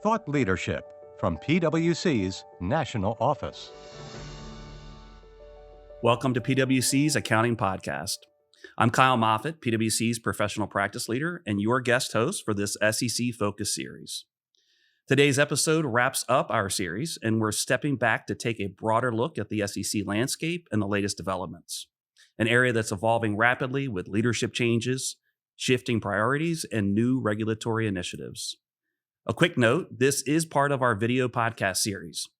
Thought Leadership from PwC's National Office. Welcome to PwC's Accounting Podcast. I'm Kyle Moffitt, PwC's professional practice leader and your guest host for this SEC Focus series. Today's episode wraps up our series, and we're stepping back to take a broader look at the SEC landscape and the latest developments, an area that's evolving rapidly with leadership changes, shifting priorities, and new regulatory initiatives. A quick note, this is part of our video podcast series.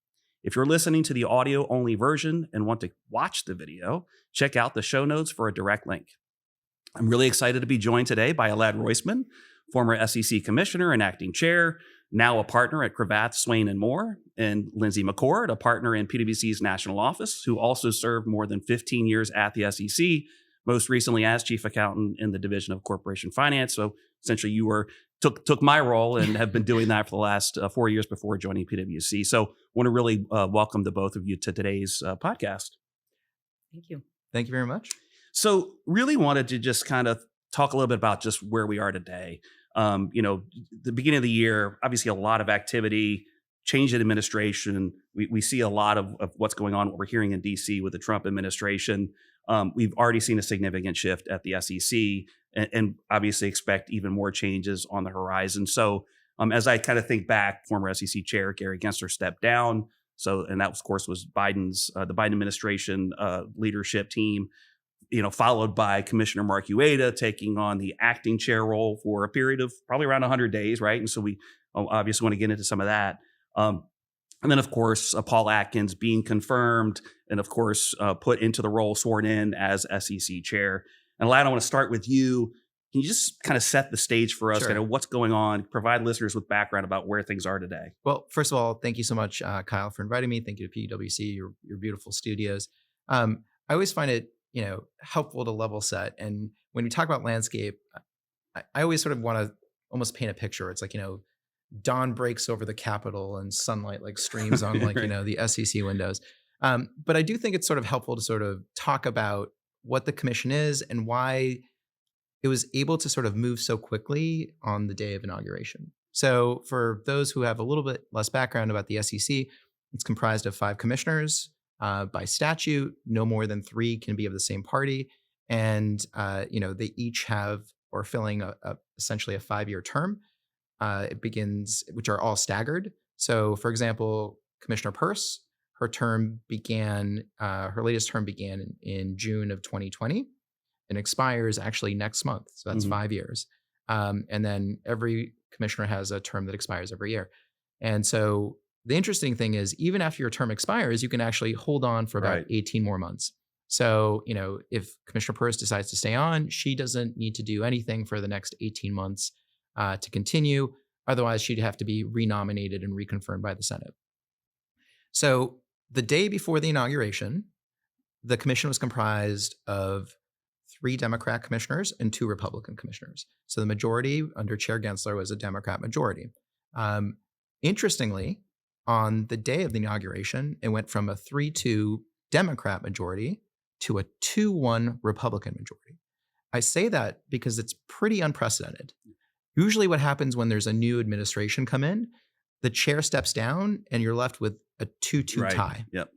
If you're listening to the audio-only version and want to watch the video, check out the show notes for a direct link. I'm really excited to be joined today by Elad Roisman, former SEC Commissioner and Acting Chair, now a partner at Cravath, Swaine & Moore, and Lindsay McCord, a partner in PwC's National Office, who also served more than 15 years at the SEC, most recently as Chief Accountant in the Division of Corporation Finance. So essentially you took my role and have been doing that for the last 4 years before joining PwC. So I want to really welcome the both of you to today's podcast. Thank you. Thank you very much. So really wanted to just kind of talk a little bit about just where we are today. The beginning of the year, obviously a lot of activity, change in administration. We see a lot of what's going on, what we're hearing in DC with the Trump administration. We've already seen a significant shift at the SEC and obviously expect even more changes on the horizon. So as I kind of think back, former SEC Chair Gary Gensler stepped down. And that, of course, was the Biden administration leadership team, followed by Commissioner Mark Ueda taking on the acting chair role for a period of probably around 100 days, right? And so we obviously want to get into some of that. And then, of course, Paul Atkins being confirmed and, of course, put into the role, sworn in as SEC chair. And Lad, I want to start with you. Can you just kind of set the stage for us, Sure. kind of what's going on, provide listeners with background about where things are today? Well, first of all, thank you so much, Kyle, for inviting me. Thank you to PwC, your beautiful studios. I always find it, helpful to level set. And when we talk about landscape, I always sort of want to almost paint a picture. It's like, dawn breaks over the Capitol and sunlight like streams on like, Right. The SEC windows. But I do think it's sort of helpful to sort of talk about what the commission is and why it was able to sort of move so quickly on the day of inauguration. So for those who have a little bit less background about the SEC, it's comprised of 5 commissioners. By statute, no more than 3 can be of the same party. And, they each have or filling essentially a 5-year term. It begins, which are all staggered. So for example, Commissioner Peirce, her latest term began in June of 2020 and expires actually next month. So that's 5 years. And then every commissioner has a term that expires every year. And so the interesting thing is, even after your term expires, you can actually hold on for about 18 more months. So, if Commissioner Peirce decides to stay on, she doesn't need to do anything for the next 18 months to continue. Otherwise, she'd have to be renominated and reconfirmed by the Senate. So the day before the inauguration, the commission was comprised of 3 Democrat commissioners and 2 Republican commissioners. So the majority under Chair Gensler was a Democrat majority. Interestingly, on the day of the inauguration, it went from a 3-2 Democrat majority to a 2-1 Republican majority. I say that because it's pretty unprecedented. Usually what happens when there's a new administration come in, the chair steps down and you're left with a 2-2 tie. Yep.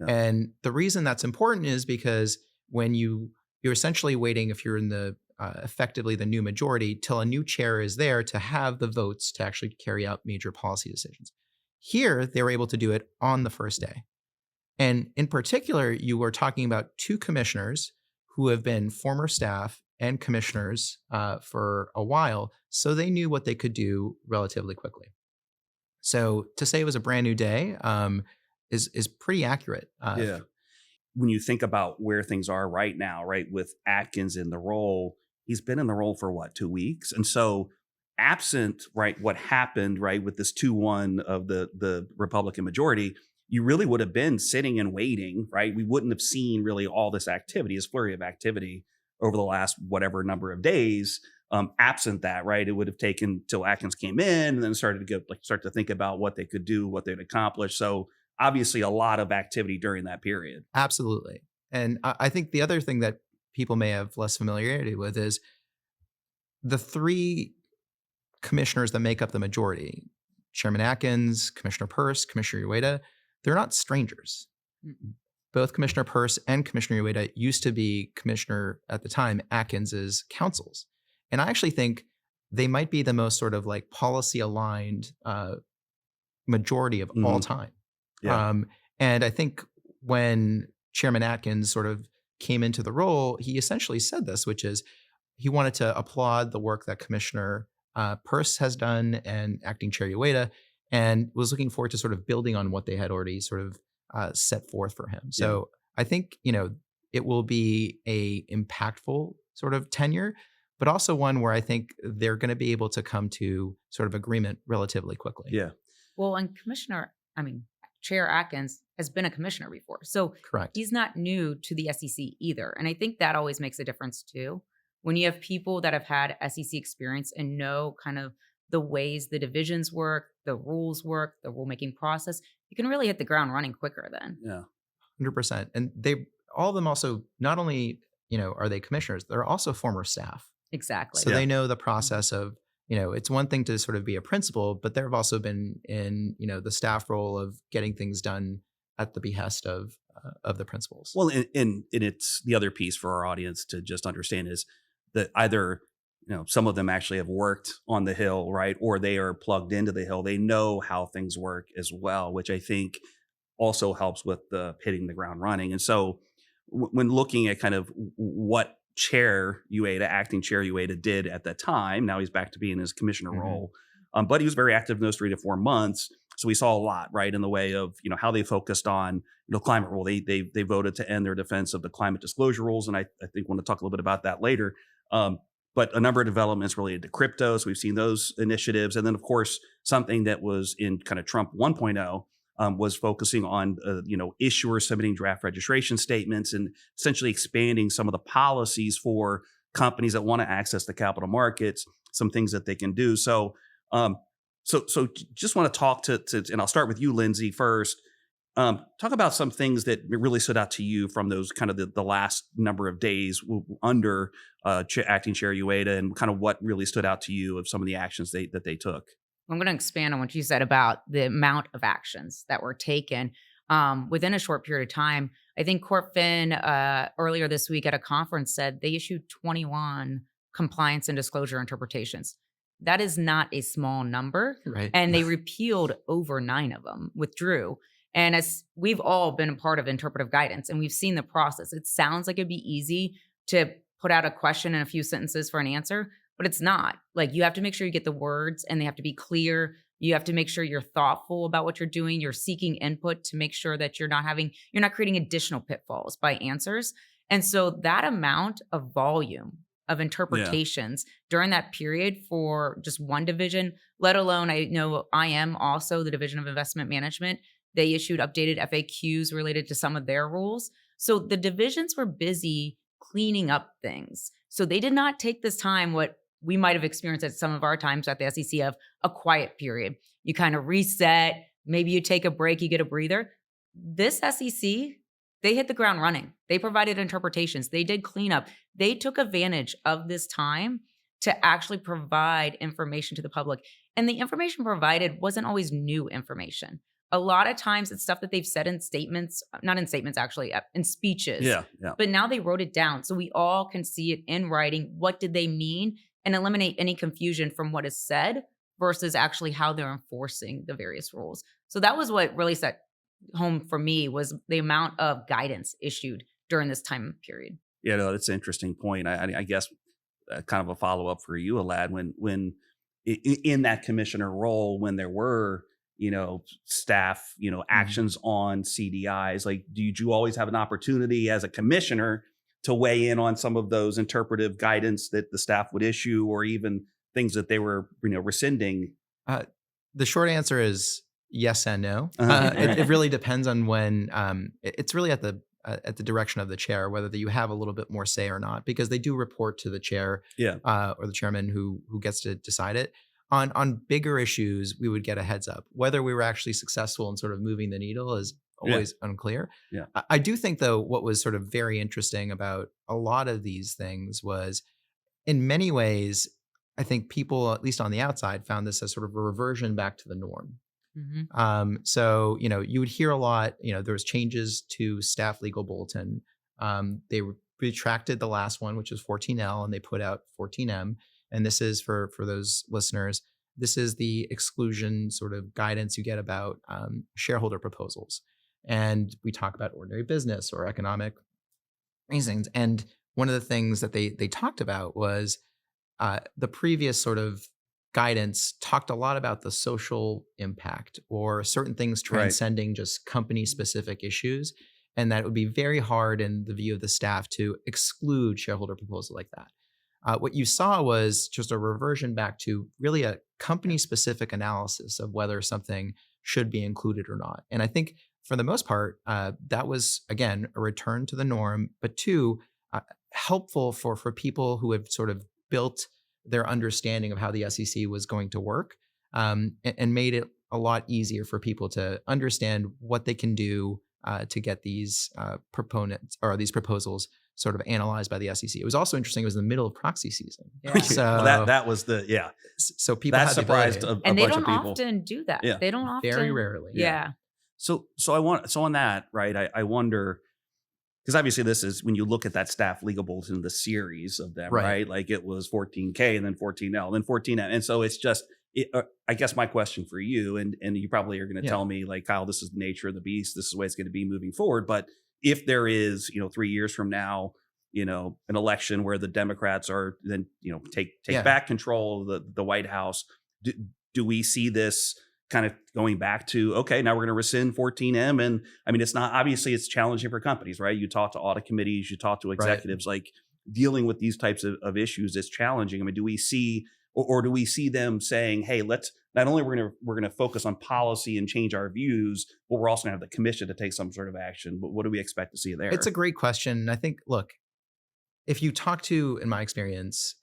And the reason that's important is because when you're essentially waiting, if you're in the effectively the new majority, till a new chair is there to have the votes to actually carry out major policy decisions. Here, they were able to do it on the first day. And in particular, you were talking about 2 commissioners who have been former staff and commissioners for a while, so they knew what they could do relatively quickly. So to say it was a brand new day is pretty accurate. Yeah. When you think about where things are right now, right, with Atkins in the role, he's been in the role for 2 weeks. And so absent, right, what happened, right, with this 2-1 of the Republican majority, you really would have been sitting and waiting, right? We wouldn't have seen really all this activity, this flurry of activity over the last whatever number of days. Absent that, right, it would have taken till Atkins came in and then started to start to think about what they could do, what they'd accomplish. So obviously a lot of activity during that period. Absolutely. And I think the other thing that people may have less familiarity with is the 3 commissioners that make up the majority, Chairman Atkins, Commissioner Peirce, Commissioner Ueda, they're not strangers. Mm-mm. Both Commissioner Peirce and Commissioner Ueda used to be Commissioner, at the time, Atkins's counsels. And I actually think they might be the most sort of like policy aligned majority of all time. Yeah. And I think when Chairman Atkins sort of came into the role, he essentially said this, which is he wanted to applaud the work that Commissioner Peirce has done and Acting Chair Ueda, and was looking forward to sort of building on what they had already sort of set forth for him. So I think, it will be a impactful sort of tenure, but also one where I think they're going to be able to come to sort of agreement relatively quickly. Yeah. Well, and Chair Atkins has been a commissioner before. So Correct. he's not new to the SEC either. And I think that always makes a difference too. When you have people that have had SEC experience and know kind of the ways the divisions work, the rules work, the rulemaking process, you can really hit the ground running quicker then. Yeah. 100%. And all of them also, not only, are they commissioners, they're also former staff. Exactly. So they know the process of, it's one thing to sort of be a principal, but they've also been in, the staff role of getting things done at the behest of the principals. Well, and it's the other piece for our audience to just understand is that either, some of them actually have worked on the Hill, right? Or they are plugged into the Hill. They know how things work as well, which I think also helps with the hitting the ground running. And so when looking at kind of what Acting Chair Ueda did at that time, now he's back to being his commissioner role. But he was very active in those 3 to 4 months. So we saw a lot, right, in the way of, how they focused on, climate rule. They voted to end their defense of the climate disclosure rules. And I think want to talk a little bit about that later. But a number of developments related to crypto. So we've seen those initiatives. And then, of course, something that was in kind of Trump 1.0 was focusing on, issuers submitting draft registration statements and essentially expanding some of the policies for companies that want to access the capital markets, some things that they can do. So just want to talk to and I'll start with you, Lindsay, first. Talk about some things that really stood out to you from those kind of the last number of days under Acting Chair Ueda, and kind of what really stood out to you of some of the actions that they took. I'm going to expand on what you said about the amount of actions that were taken within a short period of time. I think CorpFin earlier this week at a conference said they issued 21 compliance and disclosure interpretations. That is not a small number. Right. And they repealed over 9 of them, withdrew. And as we've all been a part of interpretive guidance and we've seen the process, it sounds like it'd be easy to put out a question in a few sentences for an answer, but it's not. Like, you have to make sure you get the words and they have to be clear. You have to make sure you're thoughtful about what you're doing. You're seeking input to make sure that you're not creating additional pitfalls by answers. And so that amount of volume of interpretations during that period for just one division, let alone, I know I am also the Division of Investment Management. They issued updated FAQs related to some of their rules. So the divisions were busy cleaning up things. So they did not take this time, what we might have experienced at some of our times at the SEC, of a quiet period. You kind of reset, maybe you take a break, you get a breather. This SEC, they hit the ground running. They provided interpretations. They did cleanup. They took advantage of this time to actually provide information to the public. And the information provided wasn't always new information. A lot of times it's stuff that they've said in statements, not in statements actually, in speeches. Yeah. But now they wrote it down so we all can see it in writing. What did they mean? And eliminate any confusion from what is said versus actually how they're enforcing the various rules. So that was what really set home for me, was the amount of guidance issued during this time period. Yeah, no, that's an interesting point. I guess kind of a follow-up for you, Alad, when in that commissioner role, when there were, staff, actions on CDIs, like, did you always have an opportunity as a commissioner to weigh in on some of those interpretive guidance that the staff would issue, or even things that they were, rescinding? The short answer is yes and no. It really depends on when. It's really at the direction of the chair whether you have a little bit more say or not, because they do report to the chair, or the chairman who gets to decide it. On bigger issues, we would get a heads up. Whether we were actually successful in sort of moving the needle is always unclear. Yeah. I do think, though, what was sort of very interesting about a lot of these things was, in many ways, I think people, at least on the outside, found this as sort of a reversion back to the norm. So, you would hear a lot, there was changes to staff legal bulletin. They retracted the last one, which was 14L, and they put out 14M. And this is for those listeners, this is the exclusion sort of guidance you get about shareholder proposals. And we talk about ordinary business or economic reasons. And one of the things that they talked about was the previous sort of guidance talked a lot about the social impact or certain things transcending just company specific issues. And that it would be very hard in the view of the staff to exclude shareholder proposal like that. What you saw was just a reversion back to really a company specific analysis of whether something should be included or not. And I think for the most part, that was, again, a return to the norm, but two, helpful for people who have sort of built their understanding of how the SEC was going to work, and made it a lot easier for people to understand what they can do to get these proponents or these proposals sort of analyzed by the SEC. It was also interesting. It was in the middle of proxy season. Yeah. So that was So people that had surprised the a and they bunch don't of people. often do that. Yeah. They don't often. very rarely. Yeah. So on that, right? I wonder, because obviously this is when you look at that staff legal bulletin, the series of them, right? Like it was 14K and then 14L, then 14M, and so it's just. I guess my question for you, and you probably are going to tell me, like, Kyle, this is the nature of the beast. This is the way it's going to be moving forward. But if there is, 3 years from now, an election where the Democrats are then, take back control of the White House, do we see this kind of going back to, okay, now we're going to rescind 14M? And I mean, it's not, obviously it's challenging for companies, right? You talk to audit committees, you talk to executives, like dealing with these types of issues is challenging. I mean, do we see, or do we see them saying, hey, let's not only we're going to focus on policy and change our views, but we're also going to have the commission to take some sort of action? But what do we expect to see there? It's a great question. I think, look, if you talk to, in my experience,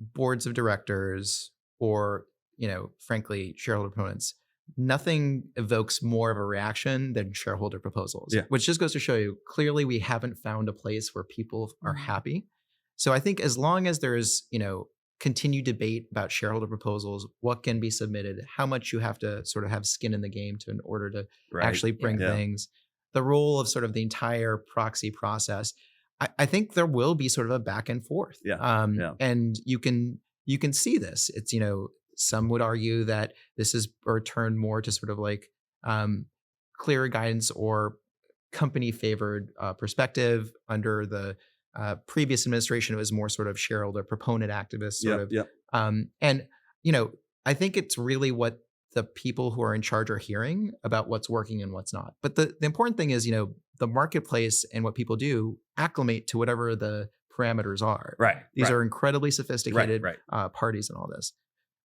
boards of directors or, frankly, shareholder proponents, nothing evokes more of a reaction than shareholder proposals, which just goes to show you, clearly we haven't found a place where people are happy. So I think as long as there's, continued debate about shareholder proposals, what can be submitted, how much you have to sort of have skin in the game in order to actually bring things, the role of sort of the entire proxy process, I think there will be sort of a back and forth. And you can see this. It's, some would argue that this is a return more to sort of like clearer guidance or company favored perspective. Under the previous administration, it was more sort of shareholder proponent activist sort of. And, I think it's really what the people who are in charge are hearing about what's working and what's not. But the important thing is, the marketplace and what people do acclimate to whatever the parameters are. These are incredibly sophisticated parties in all this.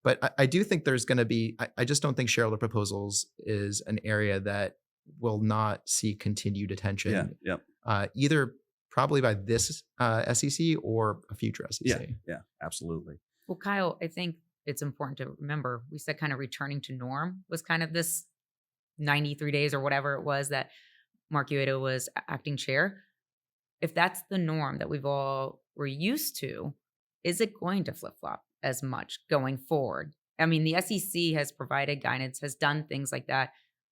But I do think there's going to be, I just don't think shareholder proposals is an area that will not see continued attention. Either probably by this SEC or a future SEC. Yeah, absolutely. Well, Kyle, I think it's important to remember, we said kind of returning to norm was kind of this 93 days or whatever it was that Mark Ueda was acting chair. If that's the norm that we've all were used to, is it going to flip-flop as much going forward? I mean, the SEC has provided guidance, has done things like that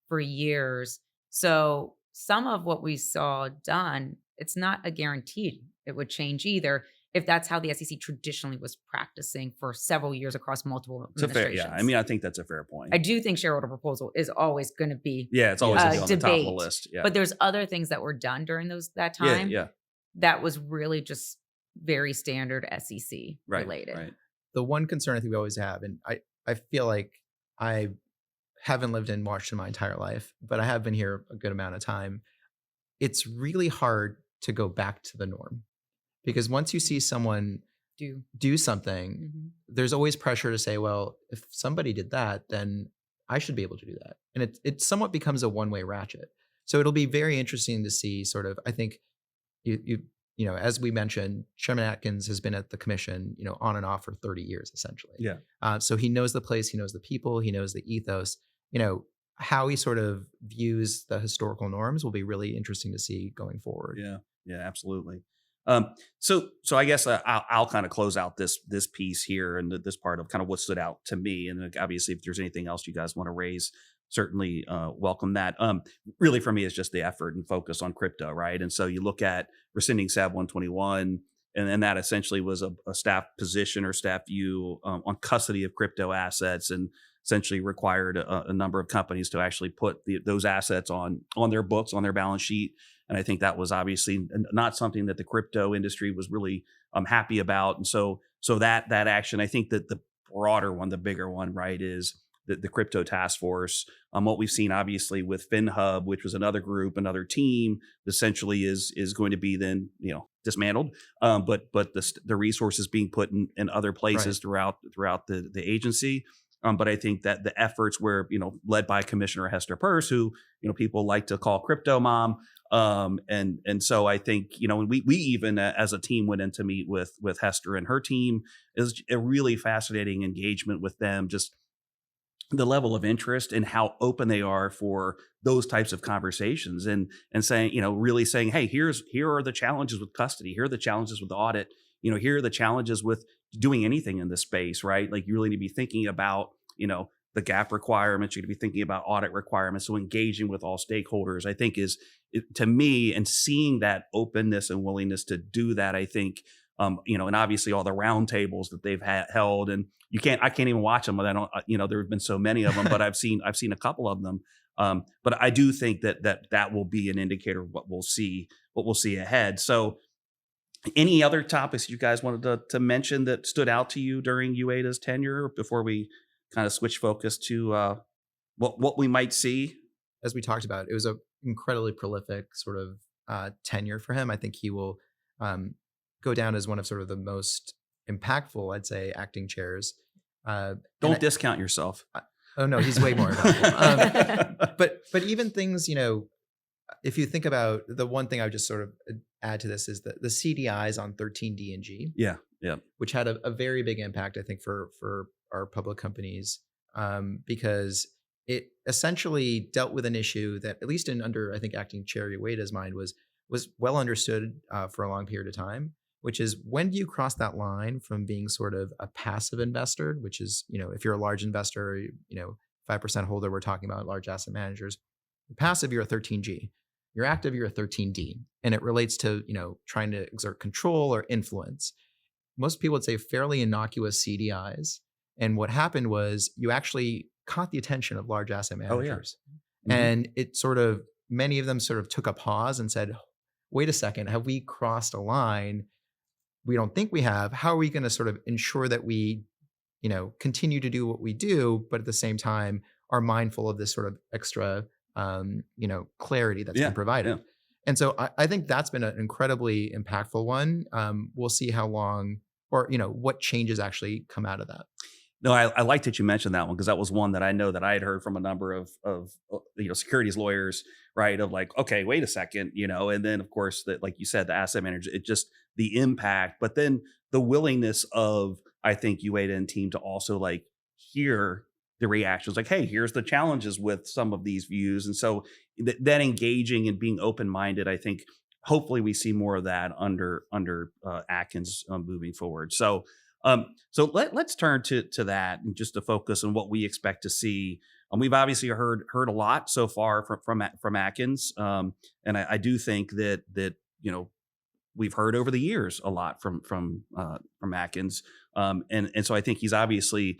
for years. So some of what we saw done, it's not a guaranteed it would change either, if that's how the SEC traditionally was practicing for several years across multiple administrations. I mean, I think that's a fair point. I do think shareholder proposal is always going to be it's always going to be on the top of the debate. list. But there's other things that were done during that time that was really just very standard SEC related. The one concern I think we always have, and I feel like I haven't lived in Washington my entire life, but I have been here a good amount of time. It's really hard to go back to the norm, because once you see someone do something, there's always pressure to say, well, if somebody did that, then I should be able to do that. And it somewhat becomes a one-way ratchet. So it'll be very interesting to see sort of, I think, as we mentioned, Chairman Atkins has been at the commission, on and off for 30 years, essentially. So he knows the place, he knows the people, he knows the ethos. How he sort of views the historical norms will be really interesting to see going forward. Yeah, absolutely. So I guess I'll kind of close out this piece here and this part of kind of what stood out to me. And then obviously, if there's anything else you guys want to raise, certainly welcome that. Really, for me, it's just the effort and focus on crypto, right? And so you look at rescinding SAB 121, and that essentially was a staff position or staff view on custody of crypto assets, and essentially required a number of companies to actually put those assets on their books, on their balance sheet. And I think that was obviously not something that the crypto industry was really happy about. And so that action, I think that the broader one, the bigger one, right, is the crypto task force. What we've seen obviously with FinHub, which was another group, another team, essentially is going to be then dismantled. But the resources being put in other places throughout the agency. But I think that the efforts were, led by Commissioner Hester Peirce, who, people like to call crypto mom. And so I think, we even as a team went in to meet with Hester and her team. Is a really fascinating engagement with them, just the level of interest and how open they are for those types of conversations, and saying, really saying, hey, here are the challenges with custody. Here are the challenges with audit. Here are the challenges with doing anything in this space, right? Like, you really need to be thinking about, the gap requirements. You're going to be thinking about audit requirements. So engaging with all stakeholders, I think to me, and seeing that openness and willingness to do that, I think, and obviously all the roundtables that they've held, and I can't even watch them. But I don't, there have been so many of them, but I've seen a couple of them. But I do think that will be an indicator of what we'll see ahead. So, any other topics you guys wanted to mention that stood out to you during UAIDA's tenure before we kind of switch focus to what we might see? As we talked about, it was an incredibly prolific sort of tenure for him. I think he will go down as one of sort of the most impactful, I'd say, acting chairs. Don't discount yourself. Oh no, he's way more impactful. But even things, if you think about the one thing I would just sort of add to this is the CDIs on 13D and G. Yeah. Which had a very big impact, I think, for our public companies, because it essentially dealt with an issue that, at least under, I think, acting chair UAIDA's mind, was well understood for a long period of time, which is, when do you cross that line from being sort of a passive investor, which is, if you're a large investor, 5% holder, we're talking about large asset managers. You're passive, you're a 13G. You're active, you're a 13D. And it relates to, trying to exert control or influence. Most people would say fairly innocuous CDIs. And what happened was, you actually caught the attention of large asset managers. Oh, yeah. And it many of them sort of took a pause and said, wait a second, have we crossed a line? We don't think we have. How are we going to sort of ensure that we, continue to do what we do, but at the same time are mindful of this sort of extra, clarity that's been provided? Yeah. And so I think that's been an incredibly impactful one. We'll see how long, or, what changes actually come out of that. No, I like that you mentioned that one, because that was one that I know that I had heard from a number of securities lawyers, right? Of like, okay, wait a second, and then of course that, like you said, the asset manager, it just the impact, but then the willingness of, I think, UAIDA and team to also like hear the reactions, like, hey, here's the challenges with some of these views, and so then engaging and being open-minded. I think hopefully we see more of that under Atkins moving forward. So let's turn to that, and just to focus on what we expect to see. We've obviously heard a lot so far from Atkins, and I do think that we've heard over the years a lot from Atkins, and so I think he's obviously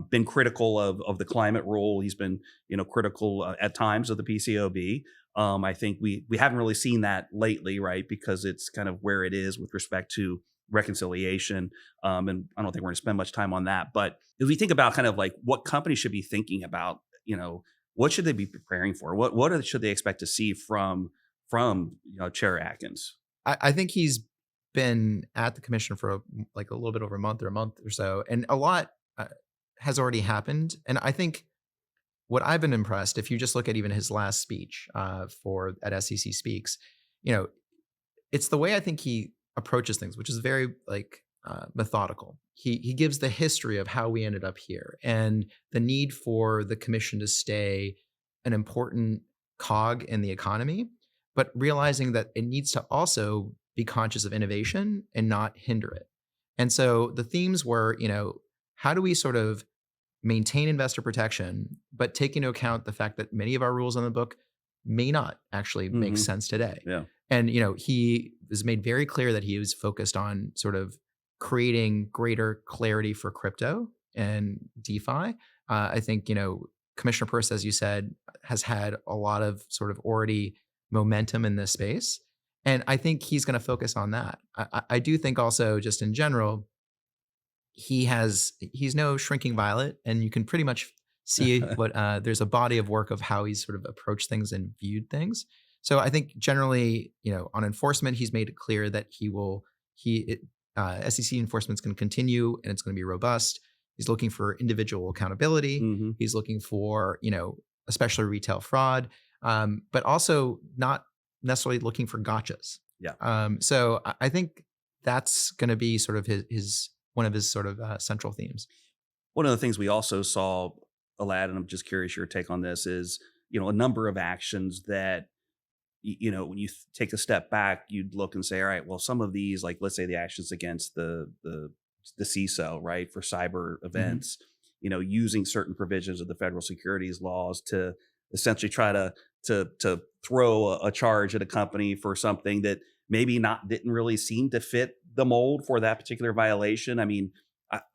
been critical of the climate rule. He's been critical at times of the PCAOB. I think we haven't really seen that lately, right? Because it's kind of where it is with respect to reconciliation. And I don't think we're going to spend much time on that. But if we think about kind of like what companies should be thinking about, what should they be preparing for? What should they expect to see from Chair Atkins? I think he's been at the commission for a little bit over a month or so, and a lot has already happened. And I think what I've been impressed, if you just look at even his last speech at SEC Speaks, it's the way I think he approaches things, which is very methodical. He gives the history of how we ended up here and the need for the commission to stay an important cog in the economy, but realizing that it needs to also be conscious of innovation and not hinder it. And so the themes were, how do we sort of maintain investor protection, but take into account the fact that many of our rules on the book may not actually make sense today. Yeah. And, he was made very clear that he was focused on sort of creating greater clarity for crypto and DeFi. I think, Commissioner Peirce, as you said, has had a lot of sort of already momentum in this space. And I think he's going to focus on that. I do think also, just in general, he's no shrinking violet, and you can pretty much see what there's a body of work of how he's sort of approached things and viewed things. So I think generally, on enforcement, he's made it clear that SEC enforcement's going to continue and it's going to be robust. He's looking for individual accountability. He's looking for, especially retail fraud, but also not necessarily looking for gotchas. Yeah. So I think that's going to be sort of one of his sort of central themes. One of the things we also saw, Alad, and I'm just curious your take on this, is, a number of actions that, when you take a step back, you'd look and say, all right, well, some of these, like, let's say the actions against the CISO, right, for cyber events, using certain provisions of the federal securities laws to essentially try to throw a charge at a company for something that maybe didn't really seem to fit the mold for that particular violation. I mean,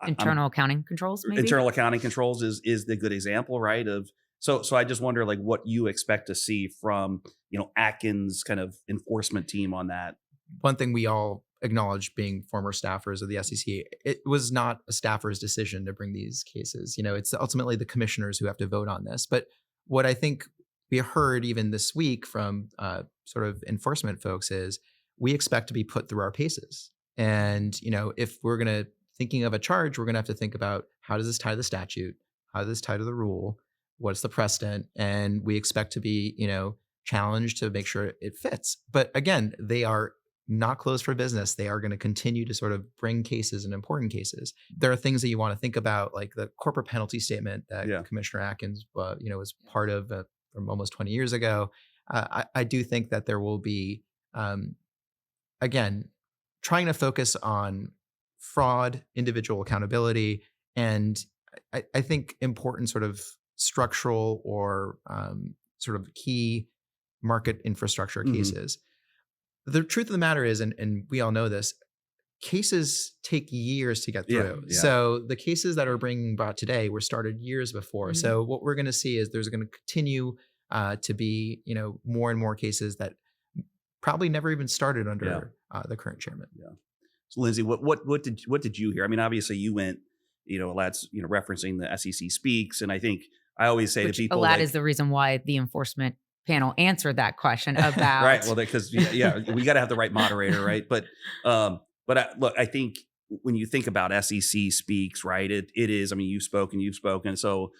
internal accounting controls, maybe? Internal accounting controls is the good example, right? So I just wonder, like, what you expect to see from, Atkins kind of enforcement team on that. One thing we all acknowledge, being former staffers of the SEC, it was not a staffer's decision to bring these cases. It's ultimately the commissioners who have to vote on this. But what I think we heard even this week from sort of enforcement folks is we expect to be put through our paces. And, if we're thinking of a charge, we're going to have to think about, how does this tie to the statute? How does this tie to the rule? What's the precedent? And we expect to be, challenged to make sure it fits. But again, they are not closed for business. They are going to continue to sort of bring cases and important cases. There are things that you want to think about, like the corporate penalty statement that Commissioner Atkins, was part of from almost 20 years ago. I do think that there will be, again, trying to focus on fraud, individual accountability, and I think important sort of structural or sort of key market infrastructure cases. The truth of the matter is, and we all know this, cases take years to get through. Yeah. So the cases that are being brought today were started years before. So what we're going to see is there's going to continue to be, more and more cases that probably never even started under the current chairman. Yeah. So Lindsay, what did you hear? I mean, obviously you went, Alad's, referencing the SEC Speaks, and I think I always say to people, Alad is the reason why the enforcement panel answered that question about right. Well, because we got to have the right moderator, right? But I think when you think about SEC Speaks, right, it is. I mean, you've spoken, so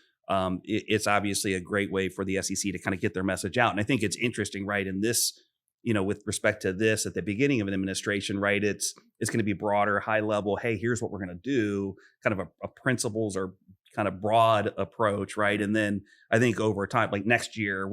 it's obviously a great way for the SEC to kind of get their message out. And I think it's interesting, right? In this, with respect to this, at the beginning of an administration, right, it's going to be broader, high level. Hey, here's what we're going to do, kind of a principles or kind of broad approach, right? And then I think over time, like next year,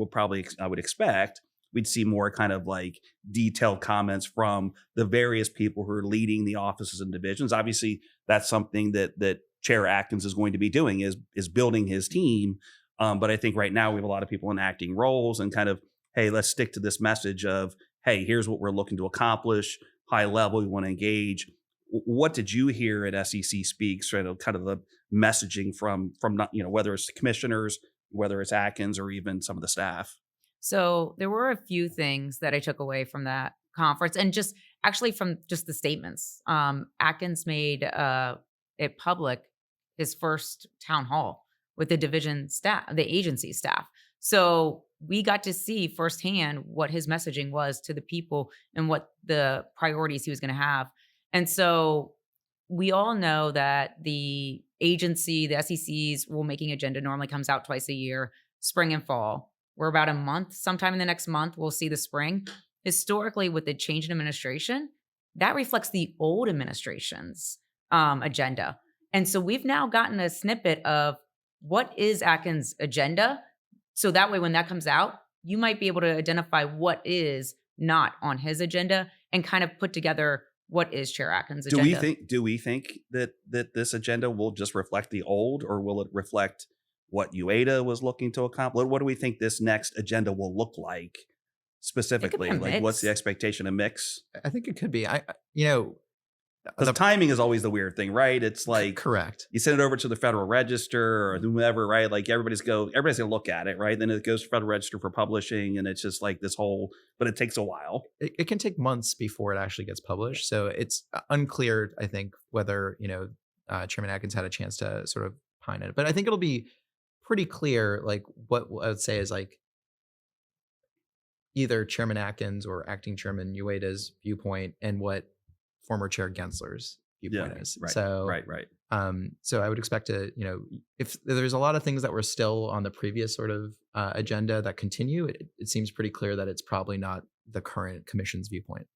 I would expect we'd see more kind of like detailed comments from the various people who are leading the offices and divisions. Obviously, that's something that Chair Atkins is going to be doing, is building his team. But I think right now we have a lot of people in acting roles and kind of, hey, let's stick to this message of, hey, here's what we're looking to accomplish, high level, we want to engage. What did you hear at SEC Speaks, kind of the messaging from whether it's the commissioners, whether it's Atkins, or even some of the staff? So there were a few things that I took away from that conference, and just actually from just the statements. Atkins made it public, his first town hall with the division staff, the agency staff. So we got to see firsthand what his messaging was to the people and what the priorities he was going to have. And so we all know that the agency, the SEC's rulemaking agenda normally comes out twice a year, spring and fall. We're about a month, sometime in the next month, we'll see the spring. Historically, with the change in administration, that reflects the old administration's agenda. And so we've now gotten a snippet of what is Atkins' agenda. So that way, when that comes out, you might be able to identify what is not on his agenda and kind of put together what is Chair Atkins' Do agenda. we think that this agenda will just reflect the old, or will it reflect what UADA was looking to accomplish? What do we think this next agenda will look like specifically? a Like, what's the mix. expectation? A mix? I think it could be. You know, Because timing is always the weird thing, right? It's like correct. you send it over to the Federal Register or whomever, right? Like everybody's gonna look at it, right? Then it goes to Federal Register for publishing, and it's just like this whole. But it takes a while. It can take months before it actually gets published, so it's unclear, I think, whether Chairman Atkins had a chance to sort of pine it. But I think it'll be pretty clear, like what I would say is like either Chairman Atkins or Acting Chairman Ueda's viewpoint and what former Chair Gensler's viewpoint is. Right. So Right. So I would expect to, if there's a lot of things that were still on the previous sort of agenda that continue, it seems pretty clear that it's probably not the current commission's viewpoint.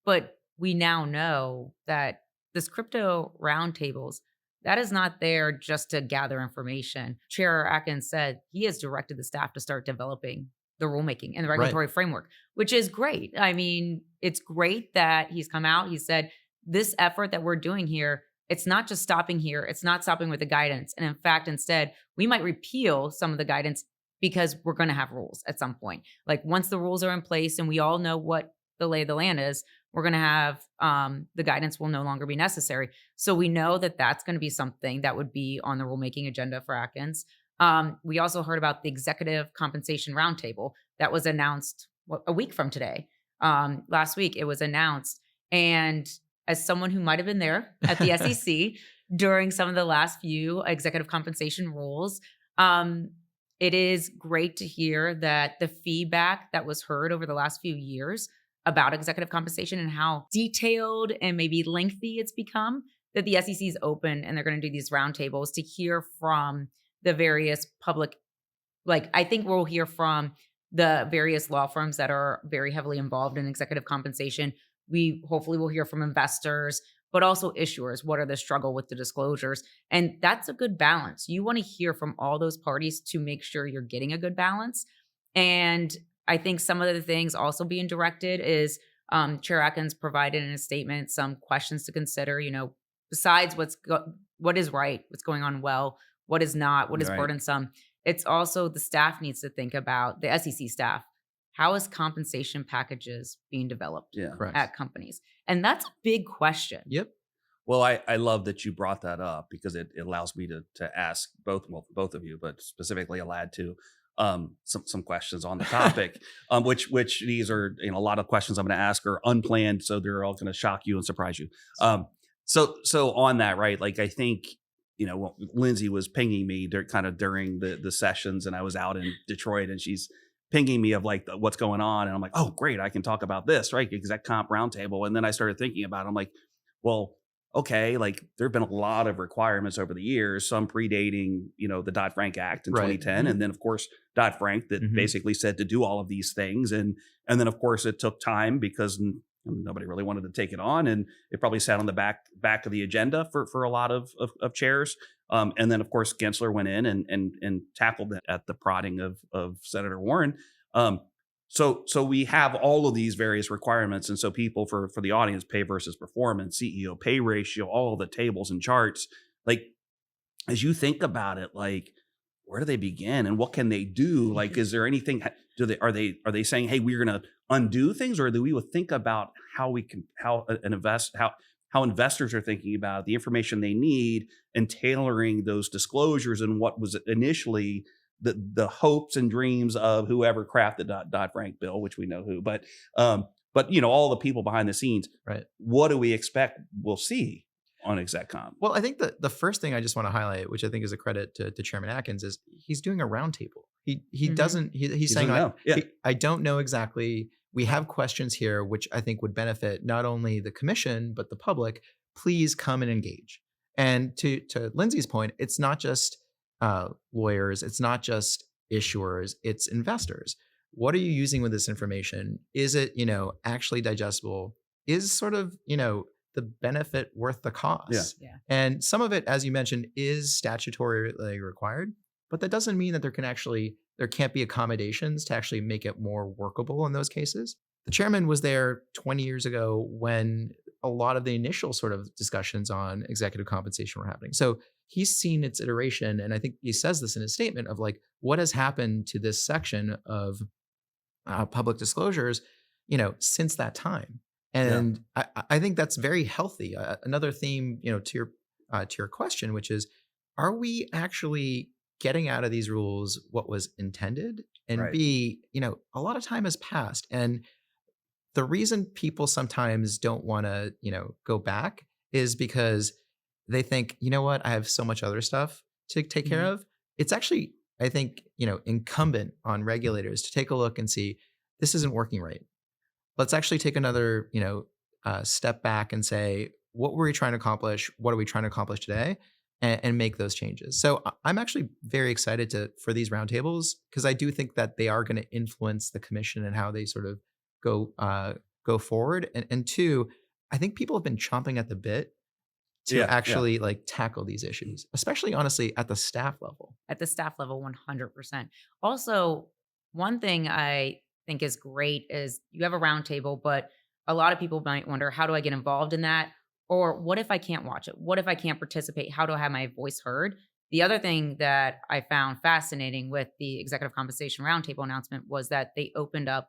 But we now know that this crypto roundtables, that is not there just to gather information. Chair Atkins said he has directed the staff to start developing the rulemaking and the regulatory framework, which is great. I mean, it's great that he's come out. He said, this effort that we're doing here, it's not just stopping here. It's not stopping with the guidance. And in fact, instead, we might repeal some of the guidance because we're going to have rules at some point. Like once the rules are in place and we all know what the lay of the land is, we're going to have the guidance will no longer be necessary. So we know that that's going to be something that would be on the rulemaking agenda for Atkins. We also heard about the executive compensation roundtable that was announced a week from today. Last week it was announced. And as someone who might have been there at the SEC during some of the last few executive compensation rules, it is great to hear that the feedback that was heard over the last few years about executive compensation and how detailed and maybe lengthy it's become, that the SEC is open and they're going to do these roundtables to hear from the various public, like I think we'll hear from the various law firms that are very heavily involved in executive compensation. We hopefully will hear from investors, but also issuers. What are the struggle with the disclosures? And that's a good balance. You want to hear from all those parties to make sure you're getting a good balance. And I think some of the things also being directed is Chair Atkins provided in a statement some questions to consider, besides what is right, what's going on well, what is not, what is burdensome. It's also the staff needs to think about, the SEC staff, how is compensation packages being developed at companies? And that's a big question. Yep. Well, I love that you brought that up because it allows me to ask both of you, but specifically Alad too, some questions on the topic, which these are, a lot of questions I'm going to ask are unplanned. So they're all going to shock you and surprise you. So on that, right? Like, I think, Lindsay was pinging me during the sessions, and I was out in Detroit, and she's pinging me of like what's going on. And I'm like, oh, great. I can talk about this, right? Exec comp roundtable. And then I started thinking about it. I'm like, well, okay, like there've been a lot of requirements over the years, some predating, the Dodd-Frank Act in 2010. Mm-hmm. And then of course, Dodd-Frank that basically said to do all of these things. And then of course it took time because nobody really wanted to take it on. And it probably sat on the back of the agenda for a lot of chairs. And then, of course, Gensler went in and tackled it at the prodding of Senator Warren. So we have all of these various requirements. And so people for the audience, pay versus performance, CEO pay ratio, all the tables and charts, like, as you think about it, like, where do they begin and what can they do? Like, is there anything, are they saying, hey, we're going to undo things, or do we think about how investors are thinking about the information they need and tailoring those disclosures and what was initially the hopes and dreams of whoever crafted the Dodd-Frank bill, which we know who, but all the people behind the scenes, right? What do we expect we'll see on exec comp? Well, I think the first thing I just want to highlight, which I think is a credit to Chairman Atkins, is he's doing a roundtable. He's saying, I don't know exactly. We have questions here, which I think would benefit not only the commission, but the public. Please come and engage. And to Lindsay's point, it's not just lawyers, it's not just issuers, it's investors. What are you using with this information? Is it, actually digestible? Is sort of, the benefit worth the cost? Yeah. And some of it, as you mentioned, is statutorily required, but that doesn't mean that there can't be accommodations to actually make it more workable in those cases. the chairman was there 20 years ago when a lot of the initial sort of discussions on executive compensation were happening. So he's seen its iteration. And I think he says this in his statement of like, what has happened to this section of public disclosures, since that time. And I think that's very healthy. Another theme, to your question, which is, are we actually getting out of these rules what was intended? And Right. B, a lot of time has passed. And the reason people sometimes don't want to, go back is because they think, you know what, I have so much other stuff to take care of. It's actually, I think, incumbent on regulators to take a look and see, this isn't working right. Let's actually take another, step back and say, what were we trying to accomplish? What are we trying to accomplish today? And make those changes. So I'm actually very excited for these roundtables because I do think that they are going to influence the commission and how they sort of go forward. And two, I think people have been chomping at the bit to actually like tackle these issues, especially honestly at the staff level. At the staff level, 100%. Also, one thing I think is great is you have a roundtable, but a lot of people might wonder, how do I get involved in that? Or what if I can't watch it? What if I can't participate? How do I have my voice heard? The other thing that I found fascinating with the executive compensation roundtable announcement was that they opened up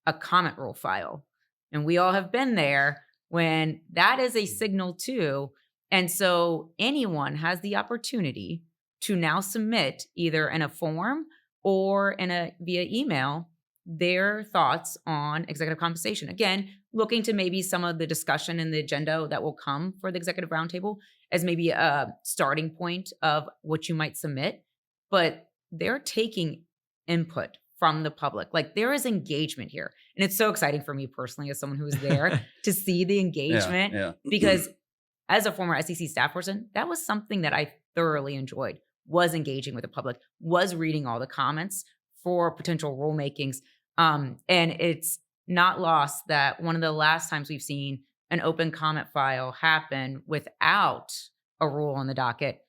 a comment rule file. And we all have been there when that is a signal too. And so anyone has the opportunity to now submit either in a form or via email their thoughts on executive compensation. Again, looking to maybe some of the discussion in the agenda that will come for the executive roundtable as maybe a starting point of what you might submit. But they're taking input from the public. Like there is engagement here. And it's so exciting for me personally as someone who was there to see the engagement because as a former SEC staff person, that was something that I thoroughly enjoyed, was engaging with the public, was reading all the comments for potential rulemakings. And it's not lost that one of the last times we've seen an open comment file happen without a rule on the docket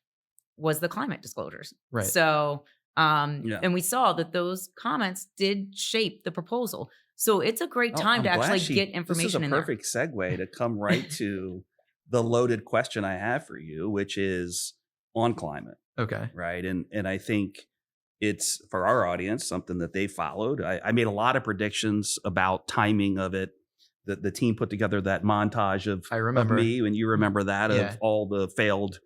was the climate disclosures. Right. So, and we saw that those comments did shape the proposal. So it's a great time to actually get information in there. This is a perfect segue to come right to the loaded question I have for you, which is on climate. Okay. Right. And I think it's, for our audience, something that they followed. I made a lot of predictions about timing of it. The team put together that montage of me, and you remember that, of all the failed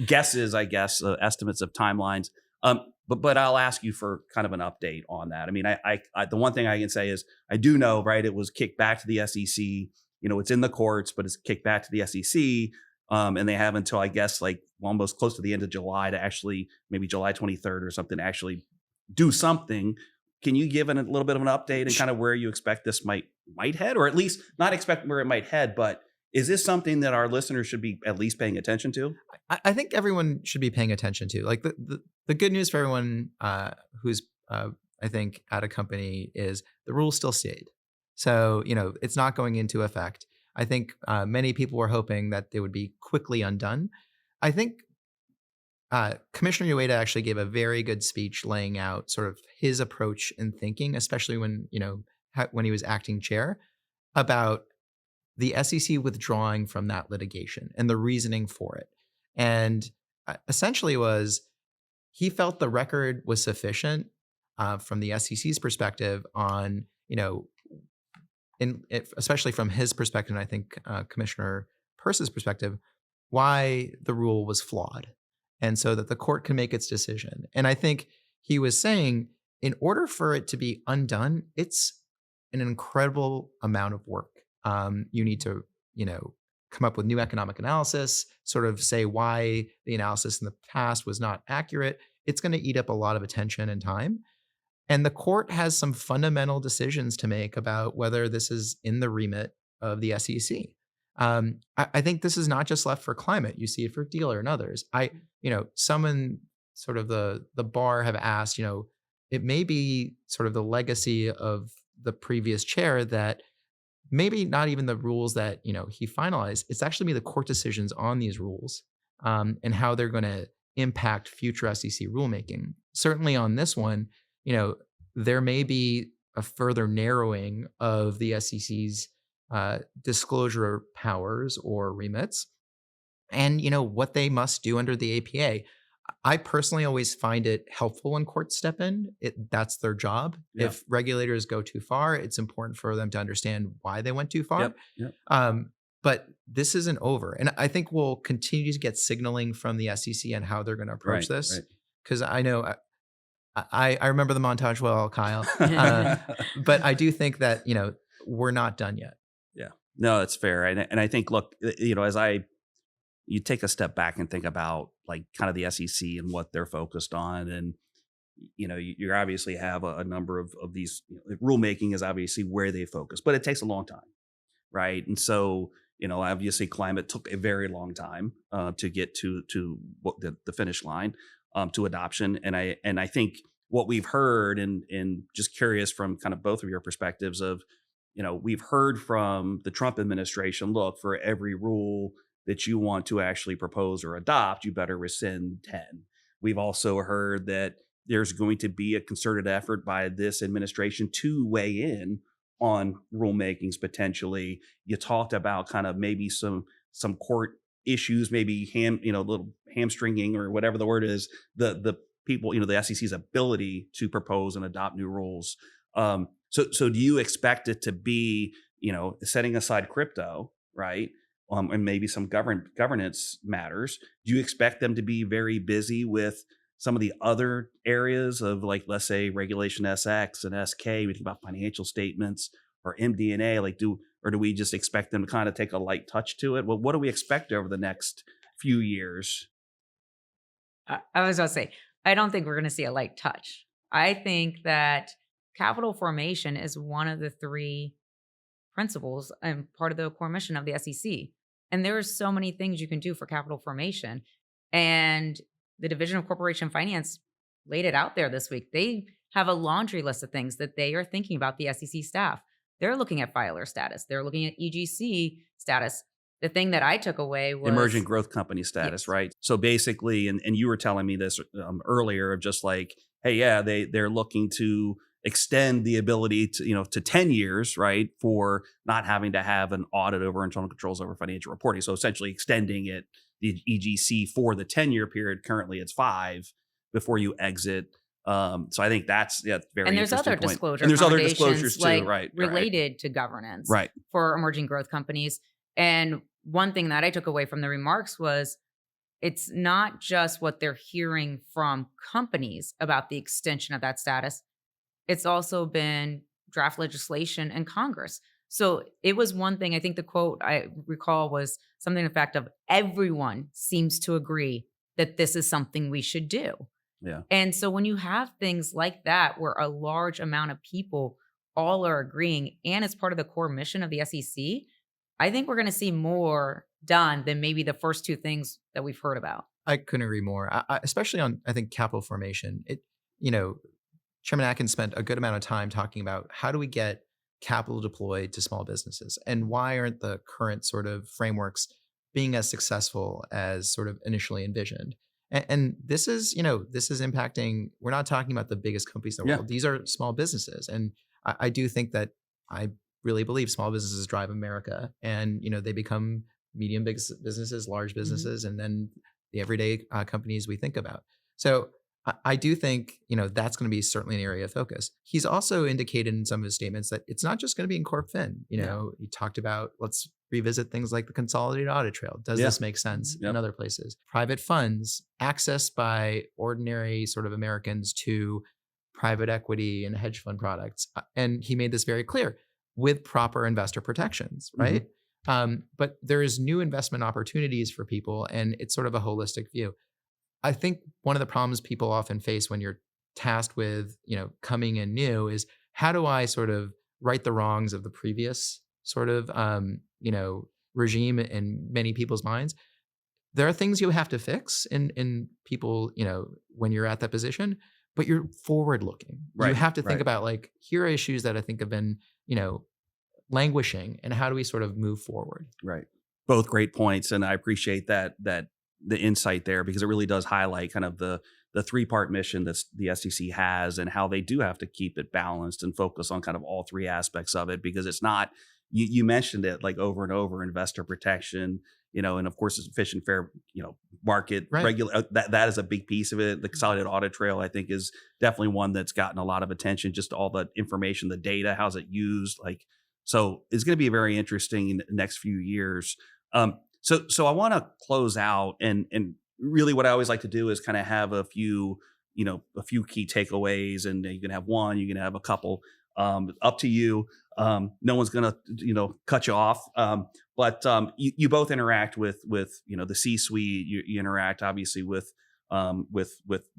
guesses, I guess, estimates of timelines. But I'll ask you for kind of an update on that. I mean, I the one thing I can say is I do know, right, it was kicked back to the SEC. It's in the courts, but it's kicked back to the SEC. And they have until, I guess, like almost close to the end of July to actually, maybe July 23rd or something, to actually do something. Can you give a little bit of an update and kind of where you expect this might head, or at least not expect where it might head, but is this something that our listeners should be at least paying attention to? I think everyone should be paying attention to. Like the good news for everyone who's, I think, at a company is the rules still stayed. So, it's not going into effect. I think many people were hoping that they would be quickly undone. I think Commissioner Ueda actually gave a very good speech laying out sort of his approach and thinking, especially when he was acting chair, about the SEC withdrawing from that litigation and the reasoning for it. And essentially was he felt the record was sufficient from the SEC's perspective on, especially from his perspective, and I think Commissioner Peirce's perspective, why the rule was flawed, and so that the court can make its decision. And I think he was saying, in order for it to be undone, it's an incredible amount of work. You need to, come up with new economic analysis, sort of say why the analysis in the past was not accurate. It's going to eat up a lot of attention and time. And the court has some fundamental decisions to make about whether this is in the remit of the SEC. I think this is not just left for climate. You see it for dealer and others. Some in sort of the bar have asked, it may be sort of the legacy of the previous chair that maybe not even the rules that, he finalized. It's actually be the court decisions on these rules and how they're going to impact future SEC rulemaking. Certainly on this one, there may be a further narrowing of the SEC's disclosure powers or remits, and what they must do under the APA. I personally always find it helpful when courts step in. That's their job. Yeah. If regulators go too far, it's important for them to understand why they went too far. Yep. But this isn't over. And I think we'll continue to get signaling from the SEC on how they're going to approach this. Because I know I remember the montage well, Kyle. But I do think that, we're not done yet. Yeah. No, that's fair. And I think, look, as you take a step back and think about like kind of the SEC and what they're focused on. And, you obviously have a number of these, rulemaking is obviously where they focus, but it takes a long time. Right. And so, obviously climate took a very long time to get to what the finish line to adoption. And I think what we've heard and just curious from kind of both of your perspectives of, we've heard from the Trump administration, look, for every rule that you want to actually propose or adopt, you better rescind 10. We've also heard that there's going to be a concerted effort by this administration to weigh in on rulemakings potentially. You talked about kind of maybe some court issues, maybe little hamstringing or whatever the word is, the people, the SEC's ability to propose and adopt new rules. So do you expect it to be, setting aside crypto, right? And maybe some governance matters. Do you expect them to be very busy with some of the other areas of, like, let's say Regulation SX and SK, we think about financial statements or MD&A, do we just expect them to kind of take a light touch to it? Well, what do we expect over the next few years? I was going to say, I don't think we're going to see a light touch. I think that capital formation is one of the three principles and part of the core mission of the SEC. And there are so many things you can do for capital formation. And the Division of Corporation Finance laid it out there this week. They have a laundry list of things that they are thinking about the SEC staff. They're looking at filer status. They're looking at EGC status. The thing that I took away was emerging growth company status, yes. Right? So basically, and you were telling me this earlier, of just like, hey, yeah, they're looking to extend the ability to, to 10 years, right, for not having to have an audit over internal controls over financial reporting. So essentially extending it, the EGC, for the 10-year period. Currently it's 5 before you exit. So I think that's very interesting. And there's other disclosure. And there's other disclosures too, like right? Related to governance, right, for emerging growth companies. And one thing that I took away from the remarks was it's not just what they're hearing from companies about the extension of that status. It's also been draft legislation in Congress. So it was one thing, I think the quote I recall was something to the effect of, everyone seems to agree that this is something we should do. Yeah. And so when you have things like that, where a large amount of people all are agreeing, and it's part of the core mission of the SEC, I think we're going to see more done than maybe the first two things that we've heard about. I couldn't agree more, especially on, I think, capital formation. Chairman Atkins spent a good amount of time talking about how do we get capital deployed to small businesses, and why aren't the current sort of frameworks being as successful as sort of initially envisioned. And this is impacting, we're not talking about the biggest companies in the world. These are small businesses. And I do think that I really believe small businesses drive America, and, they become medium businesses, large businesses, and then the everyday companies we think about. So I do think, that's going to be certainly an area of focus. He's also indicated in some of his statements that it's not just going to be in Corp Fin. He talked about, let's revisit things like the consolidated audit trail. Does this make sense in other places? Private funds, access by ordinary sort of Americans to private equity and hedge fund products. And he made this very clear, with proper investor protections, right? Mm-hmm. But there is new investment opportunities for people, and it's sort of a holistic view. I think one of the problems people often face when you're tasked with, coming in new is, how do I sort of right the wrongs of the previous sort of, regime in many people's minds? There are things you have to fix in people, when you're at that position, but you're forward looking. Right, you have to think about, like, here are issues that I think have been, languishing, and how do we sort of move forward? Right. Both great points. And I appreciate that the insight there, because it really does highlight kind of the the three-part mission that the SEC has and how they do have to keep it balanced and focus on kind of all three aspects of it, because it's not, you mentioned it like over and over, investor protection, and of course it's efficient, fair, market Right. regular, that is a big piece of it. The consolidated audit trail, I think, is definitely one that's gotten a lot of attention, just all the information, the data, how's it used, so it's going to be very interesting in the next few years. So I want to close out, and really what I always like to do is kind of have a few key takeaways, and you can have one, you can have a couple, up to you. No one's going to, cut you off. But you both interact with the C-suite. You interact obviously with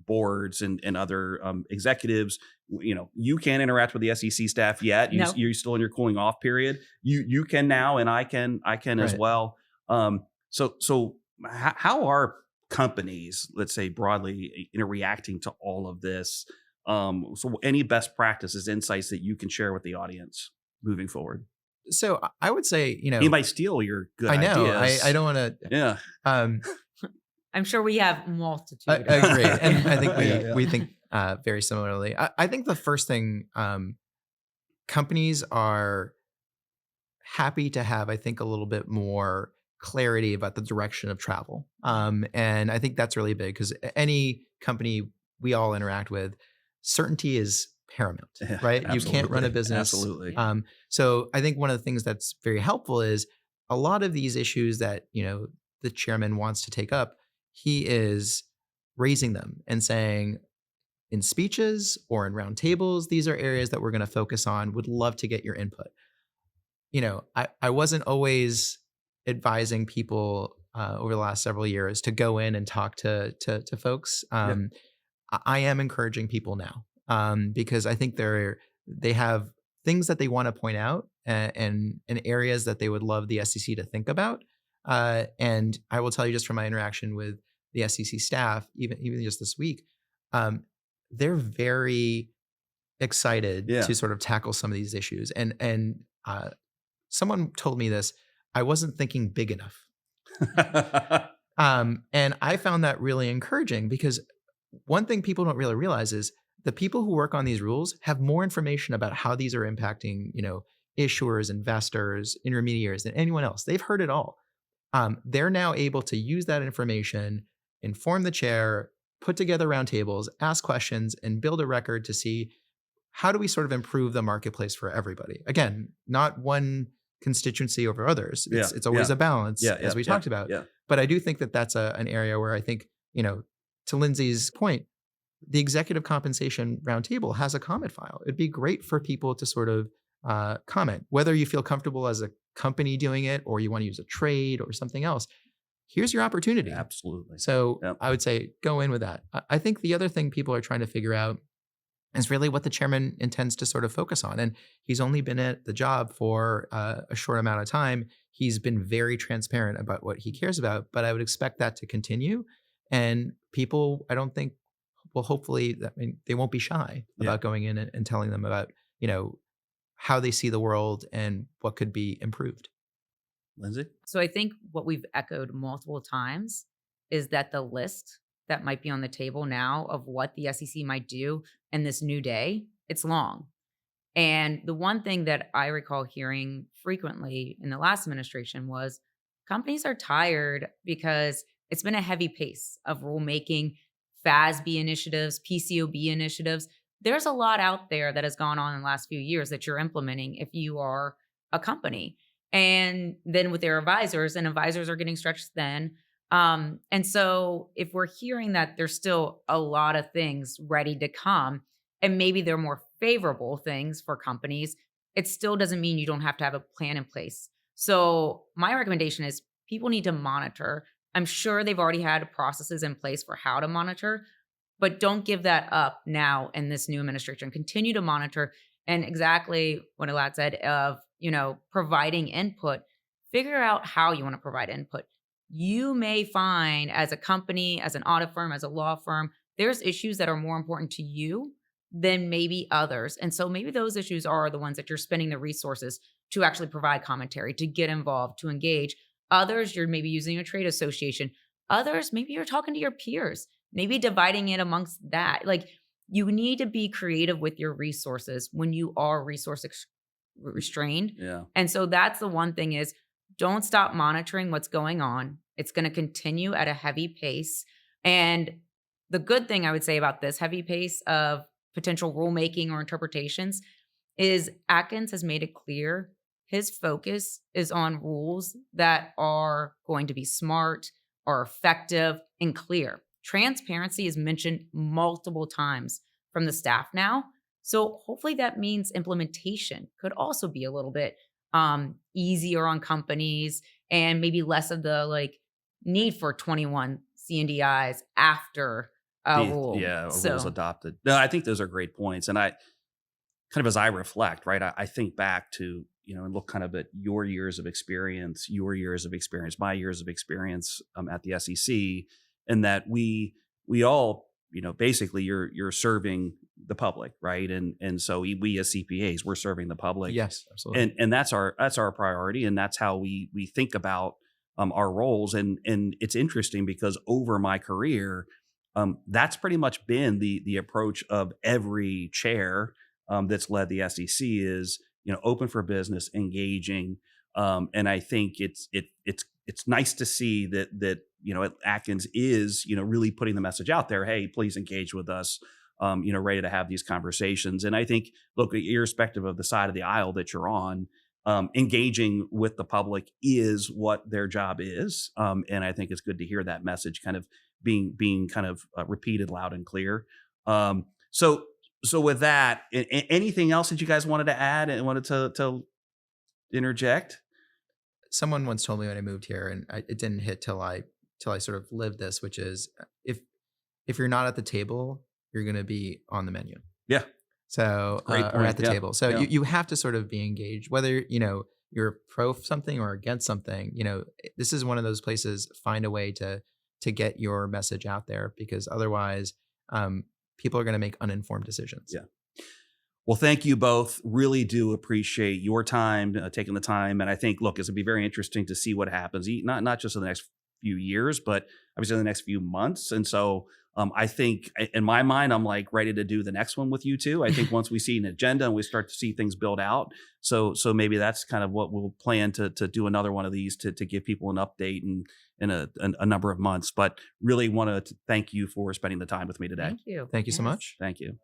boards and other executives. You can't interact with the SEC staff yet. You're still in your cooling off period. You can now, and I can as well. So how are companies, let's say broadly, reacting to all of this? So any best practices, insights that you can share with the audience moving forward? So I would say, he might steal your good ideas. I don't want to. Yeah. I'm sure we have multitude. I agree. And I think we think very similarly. I think the first thing, companies are happy to have, I think, a little bit more clarity about the direction of travel. And I think that's really big, because any company we all interact with, certainty is paramount, right? Absolutely. You can't run a business. Absolutely. So I think one of the things that's very helpful is a lot of these issues that, the chairman wants to take up, he is raising them and saying, in speeches or in roundtables, these are areas that we're going to focus on. Would love to get your input. I wasn't always advising people over the last several years to go in and talk to folks. I am encouraging people now, because I think they have things that they want to point out, and areas that they would love the SEC to think about. And I will tell you, just from my interaction with the SEC staff, even just this week, they're very excited to sort of tackle some of these issues. And someone told me this: I wasn't thinking big enough. And I found that really encouraging, because one thing people don't really realize is the people who work on these rules have more information about how these are impacting, issuers, investors, intermediaries than anyone else. They've heard it all. They're now able to use that information, inform the chair, put together roundtables, ask questions, and build a record to see how do we sort of improve the marketplace for everybody. Again, not one constituency over others. It's always a balance, as we talked about. But I do think that that's an area where I think, to Lindsay's point, the executive compensation roundtable has a comment file. It'd be great for people to sort of comment, whether you feel comfortable as a company doing it or you want to use a trade or something else. Here's your opportunity. Absolutely. So I would say go in with that. I think the other thing people are trying to figure out is really what the chairman intends to sort of focus on. And he's only been at the job for a short amount of time. He's been very transparent about what he cares about, but I would expect that to continue. And people, I don't think, will hopefully, they won't be shy about going in and telling them about, how they see the world and what could be improved. Lindsay? So I think what we've echoed multiple times is that the list that might be on the table now of what the SEC might do in this new day, it's long. And the one thing that I recall hearing frequently in the last administration was companies are tired because it's been a heavy pace of rulemaking, FASB initiatives, PCOB initiatives. There's a lot out there that has gone on in the last few years that you're implementing if you are a company. And then with their advisors, and advisors are getting stretched thin. And so if we're hearing that there's still a lot of things ready to come, and maybe they're more favorable things for companies, it still doesn't mean you don't have to have a plan in place. So my recommendation is people need to monitor. I'm sure they've already had processes in place for how to monitor, but don't give that up now in this new administration. Continue to monitor, and exactly what Elad said of, providing input, figure out how you want to provide input. You may find as a company, as an audit firm, as a law firm, there's issues that are more important to you than maybe others. And so maybe those issues are the ones that you're spending the resources to actually provide commentary, to get involved, to engage. Others, you're maybe using a trade association. Others, maybe you're talking to your peers. maybe dividing it amongst that. Like, you need to be creative with your resources when you are restrained. Yeah. And so that's the one thing is, don't stop monitoring what's going on. It's going to continue at a heavy pace. And the good thing I would say about this heavy pace of potential rulemaking or interpretations is Atkins has made it clear his focus is on rules that are going to be smart, are effective, and clear. Transparency is mentioned multiple times from the staff now. So hopefully that means implementation could also be a little bit easier on companies, and maybe less of the like need for 21 CNDIs after a rule. Yeah, a rule's adopted. No, I think those are great points. And I kind of, as I reflect, right, I think back to, and look kind of at your years of experience, my years of experience at the SEC, and that we all, basically you're serving the public, right? And so we as CPAs, we're serving the public. Yes, absolutely. And that's our priority, and that's how we think about our roles. And it's interesting because over my career, that's pretty much been the approach of every chair that's led the SEC is, open for business, engaging. And I think it's nice to see that Atkins is, really putting the message out there. Hey, please engage with us. Ready to have these conversations. And I think, look, irrespective of the side of the aisle that you're on, engaging with the public is what their job is. And I think it's good to hear that message kind of being kind of repeated loud and clear. So with that, anything else that you guys wanted to add and wanted to interject? Someone once told me when I moved here, and it didn't hit till I sort of lived this, which is if you're not at the table, you're going to be on the menu. Yeah. So or at the table. So you have to sort of be engaged, whether you're pro something or against something. This is one of those places. Find a way to get your message out there, because otherwise, people are going to make uninformed decisions. Yeah. Well, thank you both. Really do appreciate your time, taking the time. And I think, look, it's going to be very interesting to see what happens, not just in the next few years, but obviously in the next few months. And so I think in my mind, I'm like ready to do the next one with you two. I think once we see an agenda and we start to see things build out. So maybe that's kind of what we'll plan to do another one of these to give people an update in a number of months. But really want to thank you for spending the time with me today. Thank you. Thank you so much. Thank you.